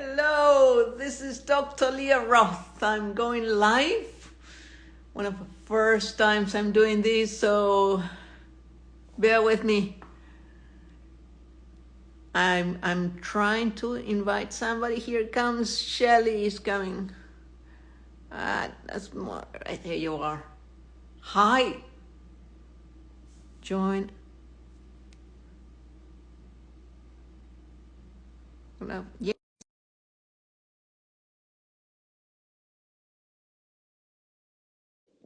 Hello, this is Dr. Lia Roth. I'm going live. One of the first times I'm doing this, so bear with me. I'm trying to invite somebody. Here comes Shelly is coming. That's more right there you are. Hi. Join. Yeah.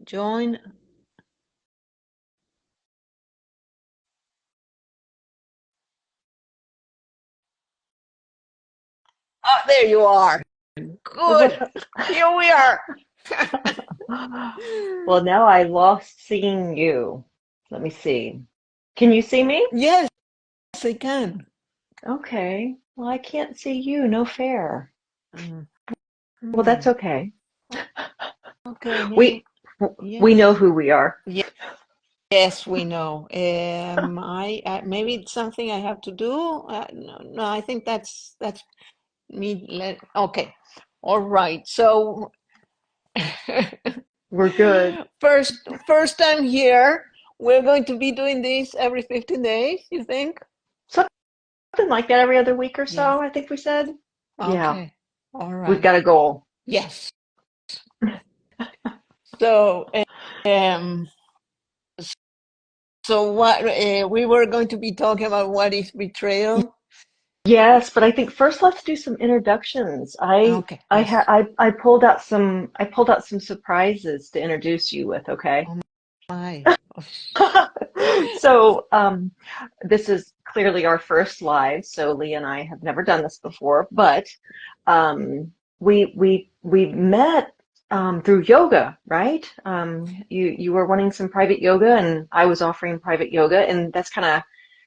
Join. Oh, there you are. Good. Here we are. Well, now I lost seeing you. Let me see. Can you see me? Yes, I can. Okay. Well, I can't see you. No fair. Mm. Well, that's Hmm. okay. Okay, maybe. We we know Yes. who we are. Yes, we know. I maybe it's something I have to do. No, no, I think that's me. Okay, all right. So We're good. first time here. We're going to be doing this every 15 days. You think? Something like that every other week or Yes. so, I think we said. Yeah, Okay. All we've right. got a goal. Yes. So um. So what we were going to be talking about what is betrayal? Yes, but I think first let's do some introductions. Okay. Yes. I pulled out some surprises to introduce you with, okay? Oh my. Oh, So, this is clearly our first live, so Lee and I have never done this before, but we met through yoga, right? You were wanting some private yoga, and I was offering private yoga, and that's kind of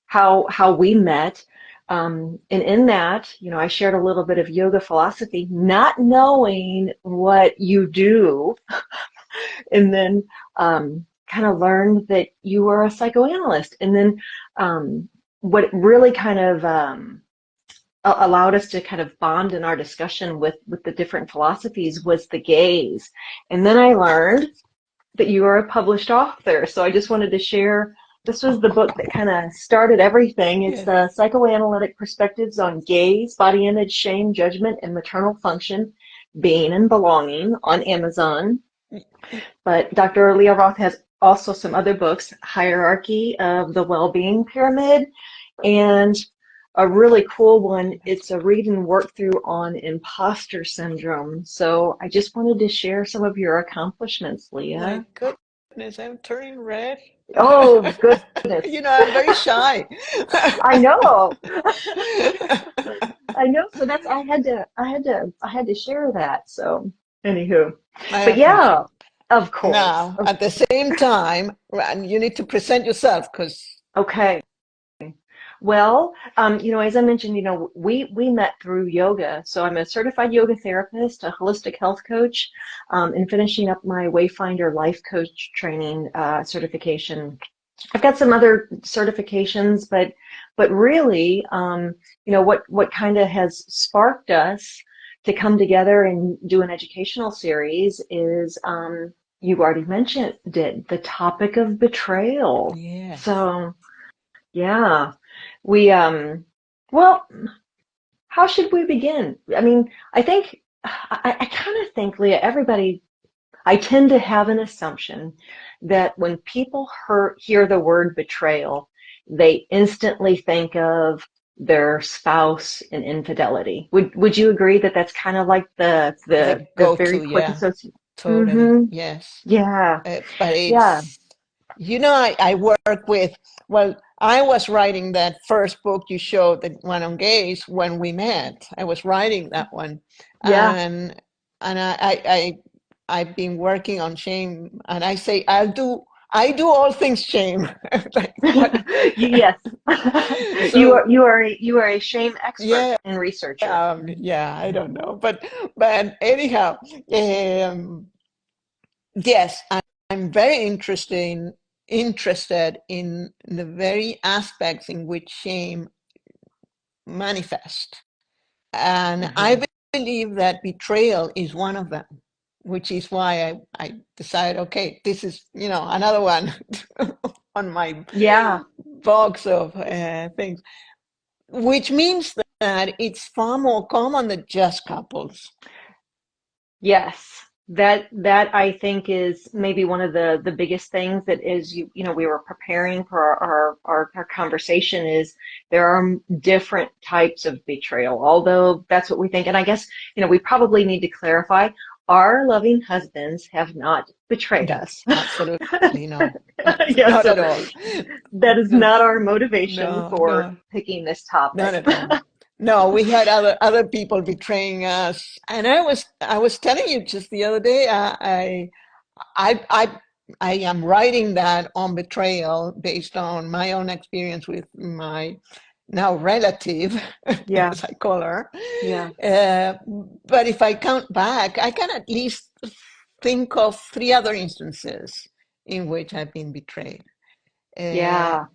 how we met. And in that, I shared a little bit of yoga philosophy, not knowing what you do, and then kind of learned that you were a psychoanalyst. And then what really kind of allowed us to kind of bond in our discussion with the different philosophies was the gaze. And then I learned that you are a published author. So I just wanted to share. This was the book that kind of started everything. It's yes. the Psychoanalytic Perspectives on Gaze, Body Image, Shame, Judgment, and Maternal Function, Being and Belonging on Amazon. But Dr. Lia Roth has also some other books, Hierarchy of the Wellbeing Pyramid, and a really cool one. It's a read and work through on imposter syndrome. So I just wanted to share some of your accomplishments, My Leah. goodness, I'm turning red. Oh, goodness. I'm very shy. I know. I know. So that's I had to share that. So anywho, I but appreciate yeah, it. of course. Now, at the same time, and you need to present yourself because Okay. Well, as I mentioned, we met through yoga. So I'm a certified yoga therapist, a holistic health coach, and finishing up my Wayfinder life coach training certification. I've got some other certifications, but really, what kind of has sparked us to come together and do an educational series is you already mentioned it, the topic of betrayal. yes. So yeah. We, well, how should we begin? I mean, I kind of think, Leah, I tend to have an assumption that when people hear the word betrayal, they instantly think of their spouse and infidelity. Would you agree that that's kind of like The the very go-to, quick yeah, association? totally. Mm-hmm. Yes. Yeah. But Yeah. it's, I work with, well, I was writing that first book you showed, the one on gays, when we met. I was writing that one. Yeah. And I've been working on shame, and I say I do all things shame. Like what? Yes. So You are a shame expert yeah, and researcher. yeah, I don't know, but anyhow, um, yes, I'm very interested in the very aspects in which shame manifest. And I've Hmm. believe that betrayal is one of them, which is why I decided, okay, this is, another one on my Yeah. box of things, which means that it's far more common than just couples. Yes, that I think is maybe one of the biggest things that is we were preparing for our conversation is there are different types of betrayal, although that's what we think. And I guess we probably need to clarify our loving husbands have not betrayed No, us. absolutely no. Yeah, Not so at all. that is No, not our motivation no, for no, picking this not topic. at all. No, we had other people betraying us, and I was telling you just the other day. I I I am writing that on betrayal based on my own experience with my now relative, Yeah, as I call her. yeah, Uh, but if I count back, I can at least think of three other instances in which I've been betrayed. Uh, yeah.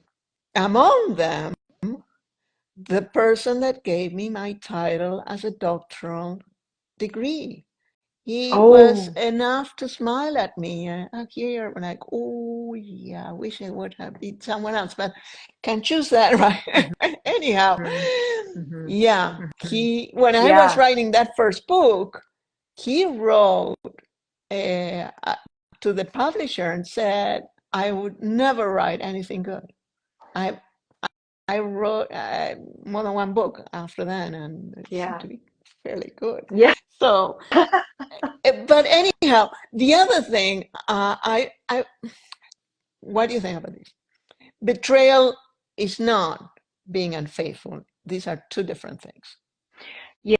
Among them, the person that gave me my title as a doctoral degree. He was Oh, enough to smile at me. Here, like, oh yeah, I wish it would have been someone else, but can choose that, right? Anyhow, hmm, hmm, yeah, hmm. when I was Yeah, writing that first book, he wrote uh, uh, to the publisher and said I would never write anything good. I I wrote more than one book after that, and it seemed yeah, to be fairly good. yeah. So, but anyhow, the other thing, what do you think about this? Betrayal is not being unfaithful. These are two different things. Yeah,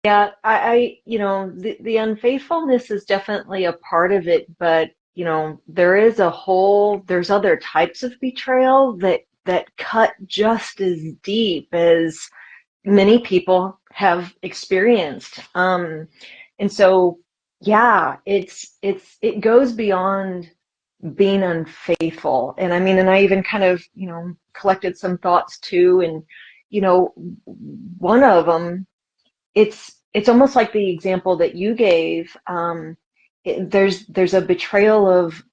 yeah. The unfaithfulness is definitely a part of it, but there's other types of betrayal that cut just as deep as many people have experienced. And so, yeah, it goes beyond being unfaithful. And I mean, and I even kind of, collected some thoughts too. And, one of them, it's almost like the example that you gave. There's a betrayal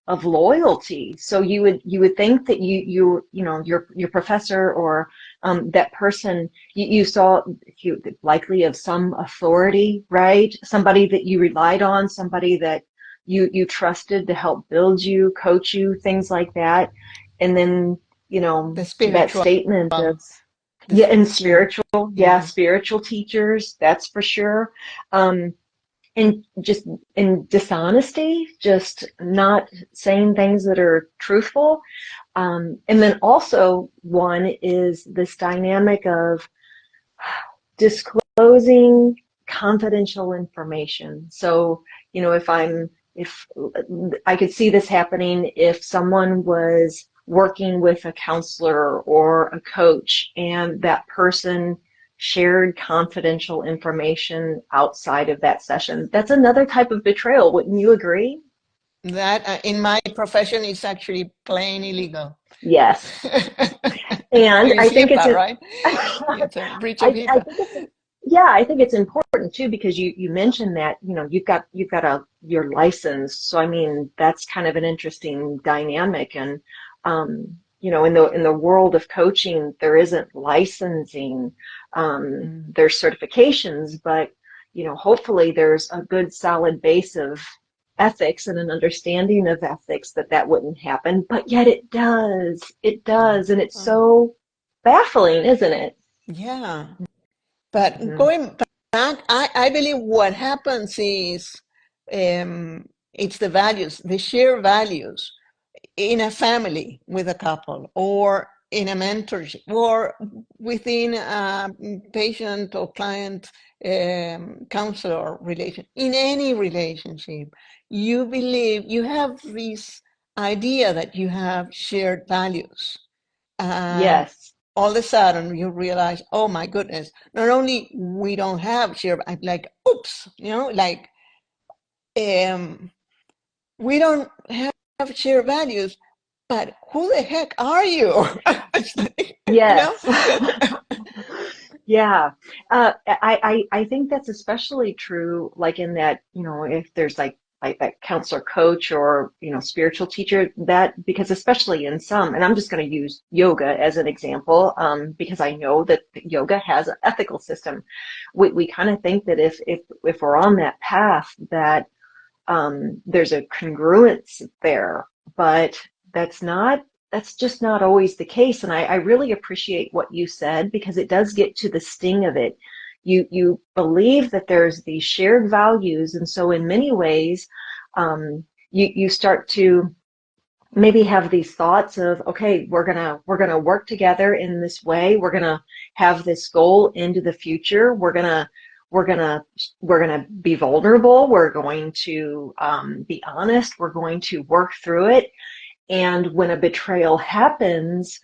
of loyalty. So you would think that your professor or that person you saw likely of some authority, right? Somebody that you relied on, somebody that you trusted to help build you, coach you, things like that. And then The that spiritual, statement of yeah, this, and yeah, spiritual, yeah, yeah, spiritual teachers, that's for sure. Um, and just in dishonesty, just not saying things that are truthful. And then also one is this dynamic of disclosing confidential information. So, if I could see this happening if someone was working with a counselor or a coach and that person shared confidential information outside of that session. That's another type of betrayal. Wouldn't you agree? that in my profession is actually plain illegal. Yes. It And is I think it's HIPAA, a, right? It's a breach of I HIPAA. think it's yeah, I think it's important too because you mentioned that you've got your license, so I mean that's kind of an interesting dynamic, and in the world of coaching there isn't licensing, Mm. there's certifications, but hopefully there's a good solid base of ethics and an understanding of ethics that wouldn't happen, but yet it does, and it's Oh, so baffling, isn't it? yeah. But Mhm. going back, I believe what happens is it's the values, the shared values in a family with a couple or in a mentorship or within a patient or client counselor relation, in any relationship, you believe you have this idea that you have shared values. And Yes. all of a sudden you realize, oh my goodness, not only we don't have shared, I'm like, oops, like um, we don't have shared values, but who the heck are you? It's like, you know? Yes. Yeah. I think that's especially true, like in that, if there's like that counselor coach or, spiritual teacher that, because especially in some, and I'm just going to use yoga as an example, because I know that yoga has an ethical system. We kind of think that if we're on that path that, there's a congruence there, but that's not, that's just not always the case. And I really appreciate what you said because it does get to the sting of it. You believe that there's these shared values. And so in many ways, you start to maybe have these thoughts of, okay, we're gonna work together in this way. We're gonna have this goal into the future. We're gonna we're gonna be vulnerable. We're going to be honest. We're going to work through it. And when a betrayal happens,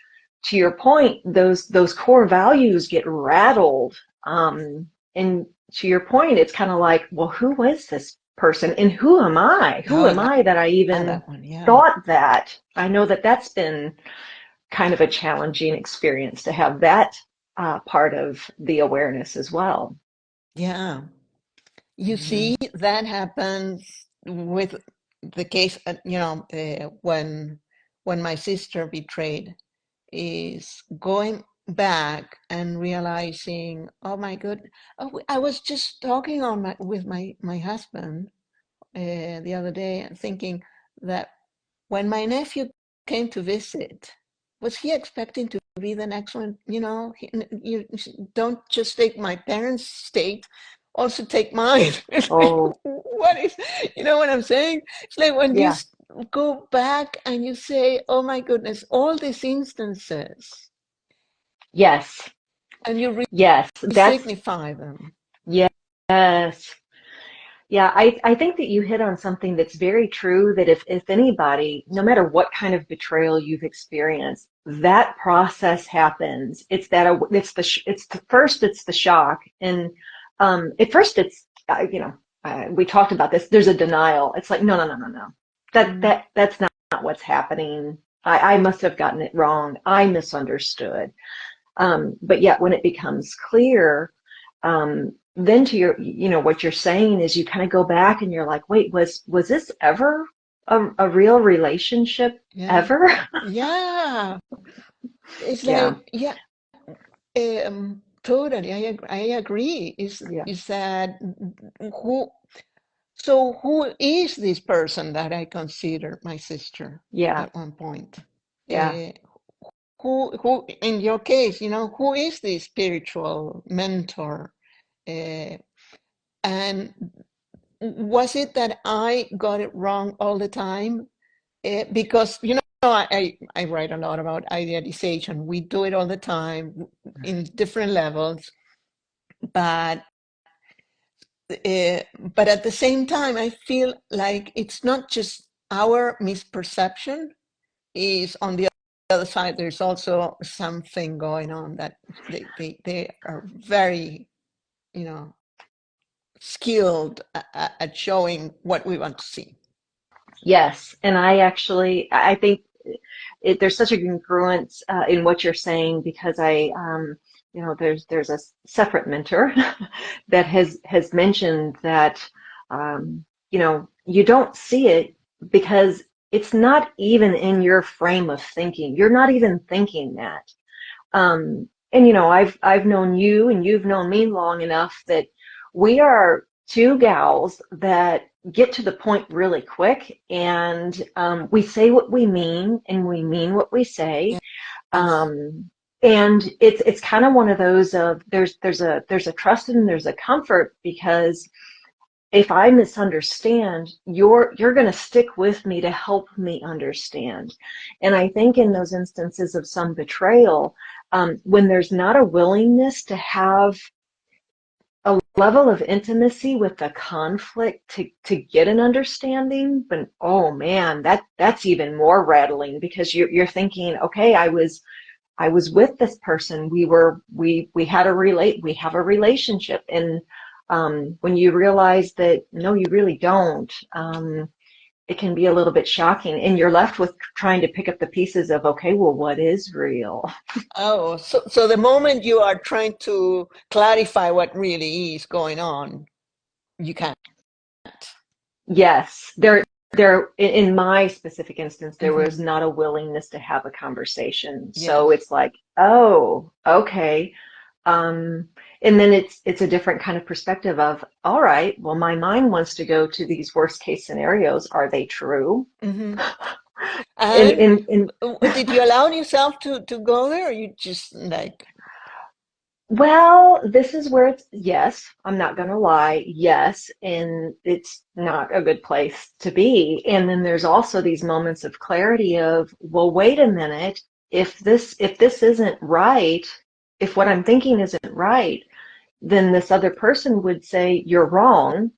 to your point, those core values get rattled. And to your point, it's kind of like, well, who is this person, and who am I? Who Oh, am I that I even that one. Yeah. thought that? I know that that's been kind of a challenging experience to have that part of the awareness as well. Yeah. You Mhm. see, that happens with the case, when my sister betrayed, is going back and realizing, oh my good, oh, I was just talking with my husband the other day and thinking that when my nephew came to visit, was he expecting to be the next one? You don't just take my parents' state, also take mine. It's like, Oh, what is, you know what I'm saying? It's like when you yeah. go back and you say, oh my goodness, all these instances, Yes. and you Yes. That's, resignify them. yes. Yeah, I think that you hit on something that's very true, that if anybody, no matter what kind of betrayal you've experienced, that process happens. It's the first, it's the shock. And at first it's, we talked about this, there's a denial. It's like, no, no, no, no, no. Mm. That's not what's happening. I must have gotten it wrong. I misunderstood. But yet when it becomes clear, then to what you're saying is you kind of go back and you're like, wait, was this ever a real relationship Yeah. ever? Yeah. It's Yeah, like, yeah, totally. I agree. yeah, Is that who? So who is this person that I consider my sister yeah, at one point? yeah, Uh, who, in your case, who is this spiritual mentor? Uh, and was it that I got it wrong all the time? Because I write a lot about idealization. We do it all the time in different levels, but but at the same time, I feel like it's not just our misperception. Is on the other side, there's also something going on that they are very, you know, skilled at showing what we want to see. yes. And I think there's such a congruence in what you're saying because there's a separate mentor that has mentioned that, you don't see it because it's not even in your frame of thinking. You're not even thinking that. And I've known you and you've known me long enough that we are two gals that get to the point really quick, and we say what we mean and we mean what we say. Yes. Um, and it's kind of one of those of there's a trust and there's a comfort because if I misunderstand, you're going to stick with me to help me understand. And I think in those instances of some betrayal, when there's not a willingness to have a level of intimacy with the conflict to get an understanding, but oh man, that's even more rattling because you're thinking, okay, I was with this person. We had we have a relationship. And when you realize that, no, you really don't, it can be a little bit shocking, and you're left with trying to pick up the pieces of, okay, well, what is real? Oh, so the moment you are trying to clarify what really is going on, you can't. Yes, there in my specific instance, there was Hmm. not a willingness to have a conversation. So Yes. it's like, oh, okay. Um, and then it's a different kind of perspective of, all right, well, my mind wants to go to these worst case scenarios. Are they true? Hmm. And And did you allow yourself to go there, or you just like, well, this is where it's, yes, I'm not gonna lie, yes, and it's not a good place to be. And then there's also these moments of clarity of, well, wait a minute, if this isn't right, if what I'm thinking isn't right, then this other person would say, you're wrong.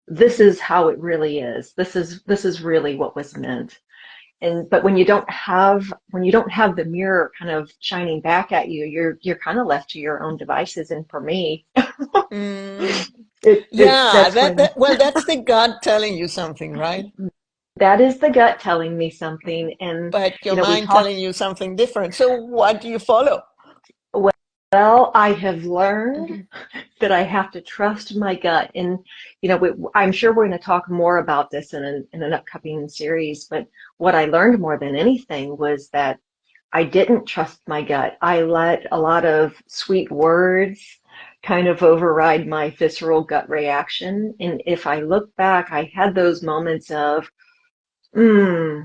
This is how it really is. This is really what was meant. And but when you don't have the mirror kind of shining back at you, you're kind of left to your own devices. And for me, mm, it yeah, that's when well, that's the gut telling you something, right? that is the gut telling me something. And But your we mind telling talked. you something different. So what do you follow? Well, I have learned Hmm. that I have to trust my gut. And, I'm sure we're going to talk more about this in an upcoming series. But what I learned more than anything was that I didn't trust my gut. I let a lot of sweet words kind of override my visceral gut reaction. And if I look back, I had those moments of, hmm,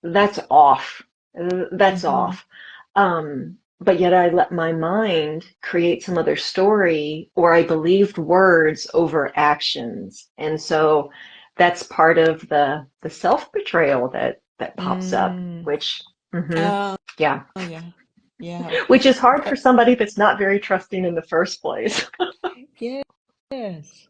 that's off. That's Hmm. off. But yet I let my mind create some other story, or I believed words over actions. And so that's part of the self-betrayal that pops up, Mm. which, mhm, Oh, yeah, yeah. Yeah. which is hard for But somebody that's not very trusting in the first place. yes.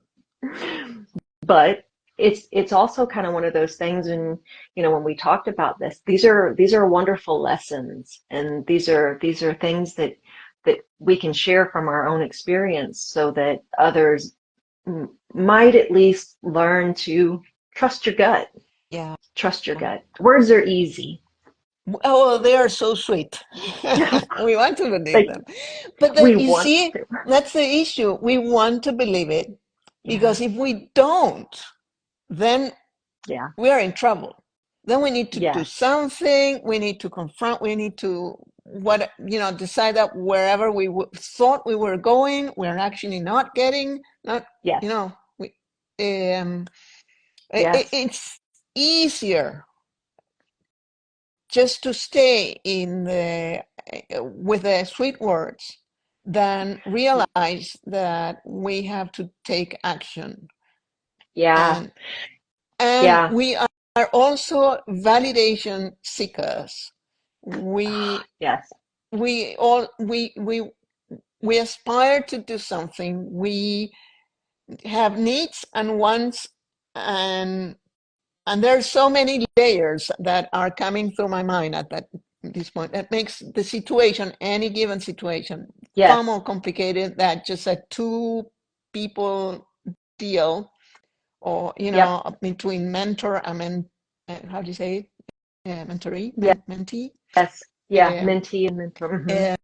But it's also kind of one of those things. And when we talked about this, these are wonderful lessons, and these are things that we can share from our own experience, so that others might at least learn to trust your gut. Yeah. Trust your gut. Words are easy. Oh, they are so sweet. We want to believe Like, them. But we you want see, to. that's the issue. We want to believe it Yeah, because if we don't, then yeah, we are in trouble. Then we need to do yes, something. We need to confront. We need to decide that wherever we thought we were going, we're actually not getting. Not yes, you know we. Um, yes, it's easier just to stay in the with the sweet words than realize that we have to take action. yeah, And yeah, we are also validation seekers. we yes, we all we aspire to do something. We have needs and wants, and there's so many layers that are coming through my mind at this point that makes the situation, any given situation, far yes, more complicated than just a two people deal, or yep, between mentor and how do you say it? Mentoree, yes, mentee. yeah, Um, mentee and mentor. Mhm. uh,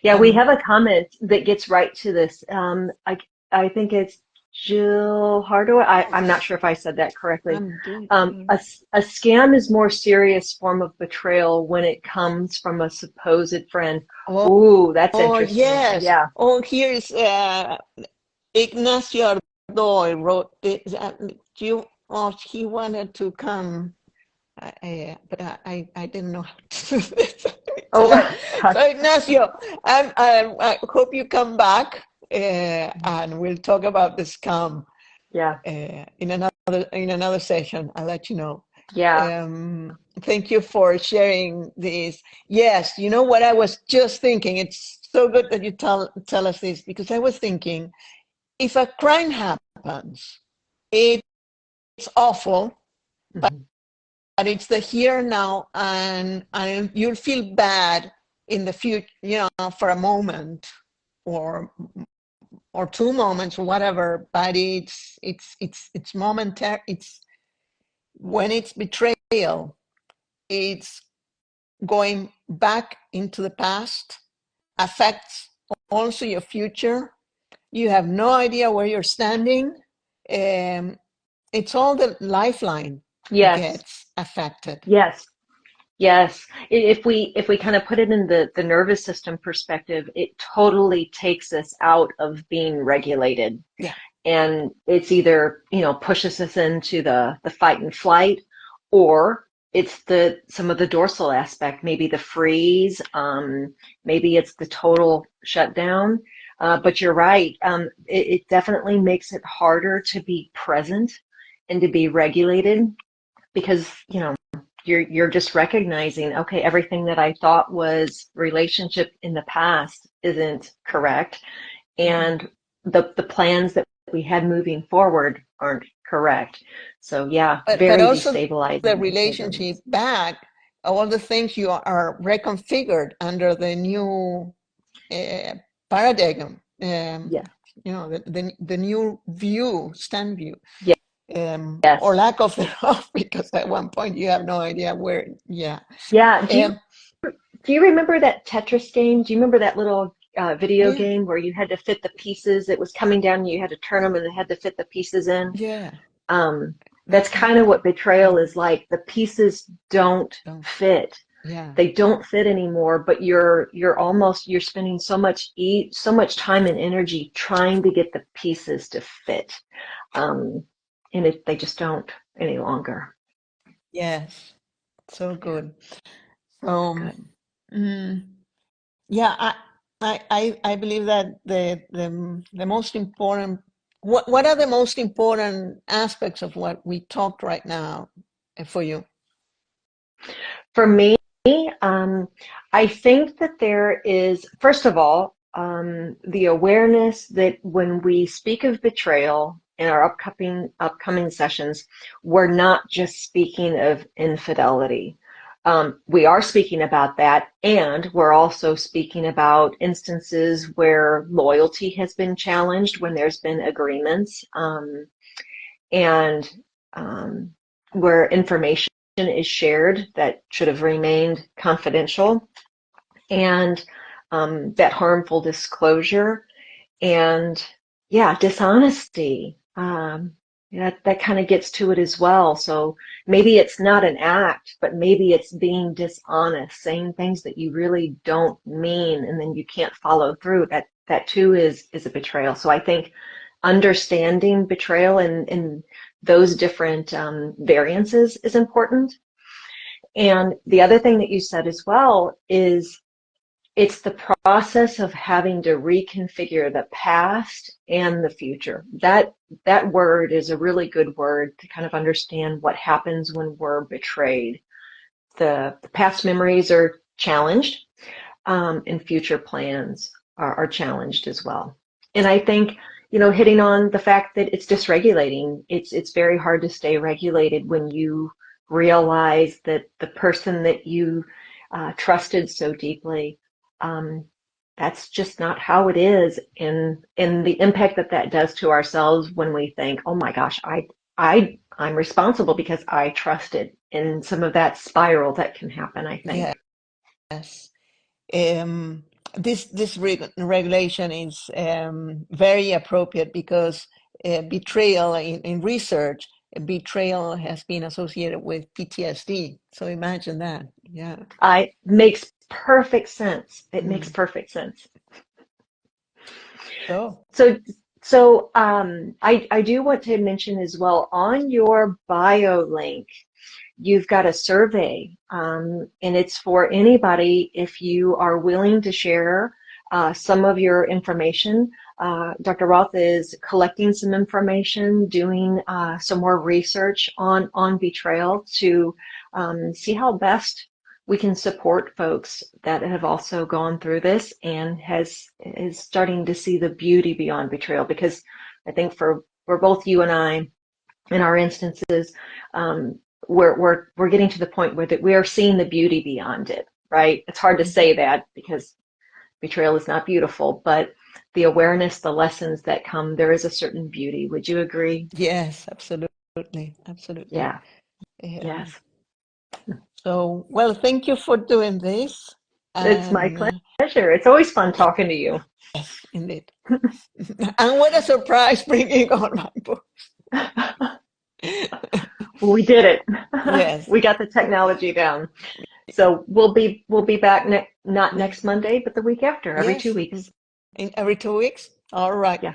Yeah, we um, have a comment that gets right to this. I think it's Jill Hardaway. I'm not sure if I said that correctly. I'm doing. A scam is more serious form of betrayal when it comes from a supposed friend. Oh, Ooh, that's oh interesting. yes. Yeah, Oh, here's Ignacio Ardoy wrote this. You, oh, he wanted to come, but I didn't know how to do this. oh, So gosh. Ignacio, I hope you come back, and we'll talk about the scam Yeah, in another session. I'll let you know. yeah. Thank you for sharing this. Yes, you know what I was just thinking. It's so good that you tell us this, because I was thinking, if a crime happens, it's awful, but Mhm. it's the here and now, and you'll feel bad in the future, for a moment, or 2 moments, or whatever. But it's momentary. When it's betrayal, it's going back into the past, affects also your future. You have no idea where you're standing. It's all the lifeline Yes, gets affected. yes, yes. If we kind of put it in the nervous system perspective, it totally takes us out of being regulated. Yeah. And it's either, pushes us into the fight and flight, or it's the some of the dorsal aspect, maybe the freeze, maybe it's the total shutdown. But you're right. It definitely makes it harder to be present and to be regulated because, you're just recognizing, okay, everything that I thought was relationship in the past isn't correct, Mhm. and the plans that we had moving forward aren't correct. So yeah, But very also the destabilizing to say the relationship least. back, all the things you are reconfigured under the new uh, paradigm, Yeah. the new view, stand view, Yeah. or Yes. lack of thereof, because at one point you have no idea where. Yeah. Yeah. Um, Do you remember that Tetris game? Do you remember that little video yeah. game where you had to fit the pieces? It was coming down and you had to turn them and they had to fit the pieces in. Yeah. Um, that's That's kind of what betrayal um, is like. The pieces don't don't. fit. Yeah. They don't fit anymore, but you're spending so much time and energy trying to get the pieces to fit. Um, and they just don't any longer. Yes. So Yeah, good. So, good. mm, yeah, I believe that the most important, what are the most important aspects of what we talked right now for you? For me, um, I think that there is, first of all, the awareness that when we speak of betrayal in our upcoming sessions, we're not just speaking of infidelity. We are speaking about that, and we're also speaking about instances where loyalty has been challenged, when there's been agreements, and um, where information is shared that should have remained confidential, and that harmful disclosure, and yeah, dishonesty. That kind of gets to it as well. So maybe it's not an act, but maybe it's being dishonest, saying things that you really don't mean, and then you can't follow through. That too is a betrayal. So I think understanding betrayal and those different variances is important. And the other thing that you said as well is it's the process of having to reconfigure the past and the future. That word is a really good word to kind of understand what happens when we're betrayed. The past memories are challenged, and future plans are challenged as well. And I think, hitting on the fact that it's dysregulating, it's very hard to stay regulated when you realize that the person that you trusted so deeply, um, that's just not how it is, and the impact that does to ourselves when we think, oh my gosh, I'm responsible because I trusted, and some of that spiral that can happen, I think. Yes. Um, this regulation is very appropriate because betrayal in research, betrayal has been associated with PTSD. So imagine that. Yeah. I makes perfect sense. It makes Mm. perfect sense. So, So I do want to mention as well, on your bio link, you've got a survey, and it's for anybody if you are willing to share some of your information. Dr. Roth is collecting some information, doing some more research on betrayal to see how best we can support folks that have also gone through this and is starting to see the beauty beyond betrayal. Because I think for both you and I, in our instances, um, we're getting to the point where that we are seeing the beauty beyond it, right? It's hard to mhm. say that because betrayal is not beautiful, but the awareness, the lessons that come, there is a certain beauty. Would you agree? Yes, absolutely, absolutely. Yeah. Um, Yes. so, well, thank you for doing this. It's my And pleasure. It's always fun talking to you. yes, indeed. And what a surprise bringing on my book. We did it. Yes, We got the technology down. So we'll be back not next, next Monday, but the week after, every two yes, weeks. in every 2 weeks. All right. Yeah.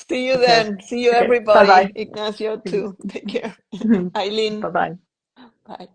See you Okay. then. See you, Okay. Bye bye. everybody. Ignacio, too. Take care. Eileen, Bye bye. bye.